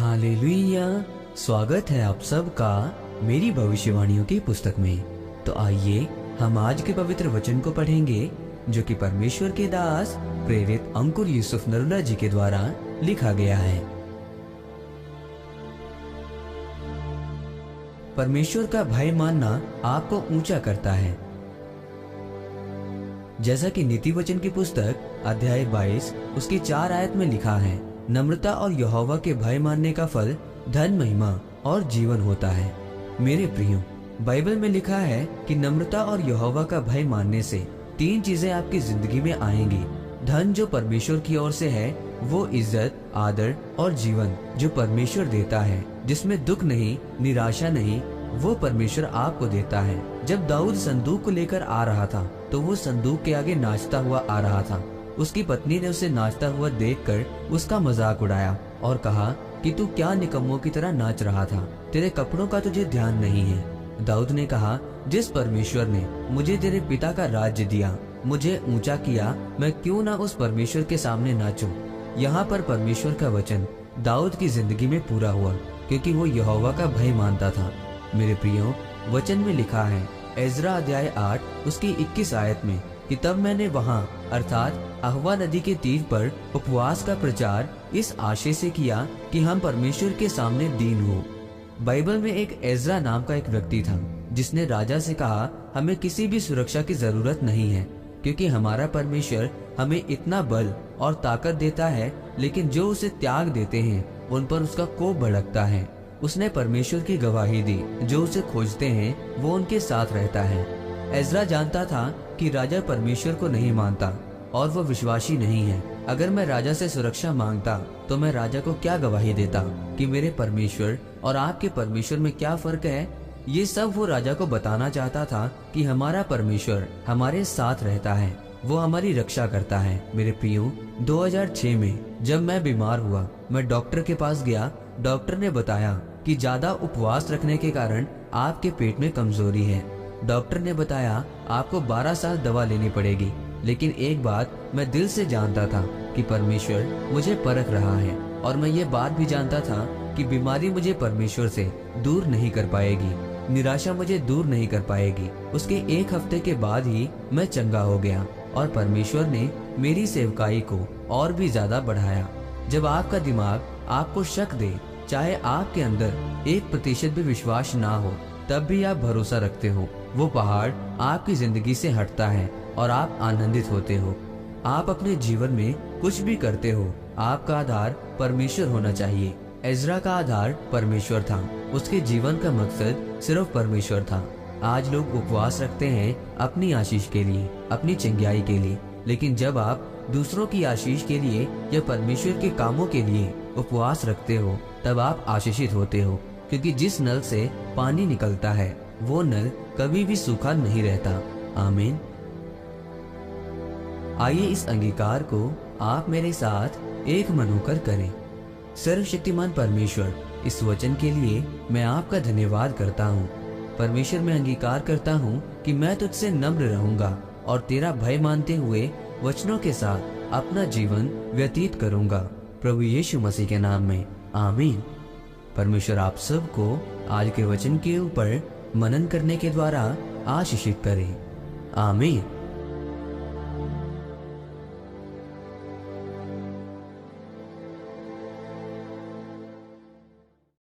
Hallelujah. स्वागत है आप सबका मेरी भविष्यवाणियों की पुस्तक में। तो आइए हम आज के पवित्र वचन को पढ़ेंगे जो कि परमेश्वर के दास प्रेरित अंकुर यूसुफ नरुला जी के द्वारा लिखा गया है। परमेश्वर का भय मानना आपको ऊंचा करता है। जैसा कि नीति वचन की पुस्तक अध्याय 22 उसकी 4 आयत में लिखा है, नम्रता और यहोवा के भय मानने का फल धन, महिमा और जीवन होता है। मेरे प्रियो, बाइबल में लिखा है कि नम्रता और यहोवा का भय मानने से 3 चीजें आपकी जिंदगी में आएंगी। धन जो परमेश्वर की ओर से है, वो इज्जत, आदर और जीवन जो परमेश्वर देता है, जिसमें दुख नहीं, निराशा नहीं, वो परमेश्वर आपको देता है। जब दाऊद संदूक को लेकर आ रहा था तो वो संदूक के आगे नाचता हुआ आ रहा था। उसकी पत्नी ने उसे नाचता हुआ देखकर उसका मजाक उड़ाया और कहा कि तू क्या निकम्मों की तरह नाच रहा था, तेरे कपड़ों का तुझे ध्यान नहीं है। दाऊद ने कहा, जिस परमेश्वर ने मुझे तेरे पिता का राज्य दिया, मुझे ऊंचा किया, मैं क्यों ना उस परमेश्वर के सामने नाचूं। यहाँ पर परमेश्वर का वचन दाऊद की जिंदगी में पूरा हुआ क्योंकि वो यहोवा का भय मानता था। मेरे प्रियो, वचन में लिखा है एजरा अध्याय 8 उसकी 21 आयत में कि तब मैंने वहाँ अर्थात अहवा नदी के तीर पर उपवास का प्रचार इस आशय से किया कि हम परमेश्वर के सामने दीन हो। बाइबल में एक एजरा नाम का एक व्यक्ति था जिसने राजा से कहा, हमें किसी भी सुरक्षा की जरूरत नहीं है क्योंकि हमारा परमेश्वर हमें इतना बल और ताकत देता है, लेकिन जो उसे त्याग देते हैं उन पर उसका कोप भड़कता है। उसने परमेश्वर की गवाही दी, जो उसे खोजते हैं वो उनके साथ रहता है। एजरा जानता था कि राजा परमेश्वर को नहीं मानता और वो विश्वासी नहीं है। अगर मैं राजा से सुरक्षा मांगता तो मैं राजा को क्या गवाही देता कि मेरे परमेश्वर और आपके परमेश्वर में क्या फर्क है। ये सब वो राजा को बताना चाहता था कि हमारा परमेश्वर हमारे साथ रहता है, वो हमारी रक्षा करता है। मेरे प्रियो, 2006 में जब मैं बीमार हुआ, मैं डॉक्टर के पास गया। डॉक्टर ने बताया कि ज्यादा उपवास रखने के कारण आपके पेट में कमजोरी है। डॉक्टर ने बताया आपको 12 साल दवा लेनी पड़ेगी। लेकिन एक बात मैं दिल से जानता था कि परमेश्वर मुझे परख रहा है और मैं ये बात भी जानता था कि बीमारी मुझे परमेश्वर से दूर नहीं कर पाएगी, निराशा मुझे दूर नहीं कर पाएगी। उसके 1 हफ्ते के बाद ही मैं चंगा हो गया और परमेश्वर ने मेरी सेवकाई को और भी ज्यादा बढ़ाया। जब आपका दिमाग आपको शक दे, चाहे आपके अंदर 1% भी विश्वास ना हो, तब भी आप भरोसा रखते हो, वो पहाड़ आपकी जिंदगी से हटता है और आप आनंदित होते हो। आप अपने जीवन में कुछ भी करते हो, आपका आधार परमेश्वर होना चाहिए। एजरा का आधार परमेश्वर था, उसके जीवन का मकसद सिर्फ परमेश्वर था। आज लोग उपवास रखते हैं अपनी आशीष के लिए, अपनी चंगाई के लिए, लेकिन जब आप दूसरों की आशीष के लिए या परमेश्वर के कामों के लिए उपवास रखते हो, तब आप आशीषित होते हो, क्योंकि जिस नल से पानी निकलता है वो नल कभी भी सूखा नहीं रहता। आमीन। आइए इस अंगीकार को आप मेरे साथ एक मन होकर करें। सर्वशक्तिमान परमेश्वर, इस वचन के लिए मैं आपका धन्यवाद करता हूँ। परमेश्वर, मैं अंगीकार करता हूँ कि मैं तुझसे नम्र रहूंगा और तेरा भय मानते हुए वचनों के साथ अपना जीवन व्यतीत करूंगा। प्रभु यीशु मसीह के नाम में, आमीन। परमेश्वर आप सबको आज के वचन के ऊपर मनन करने के द्वारा आशीषित करे। आमीन।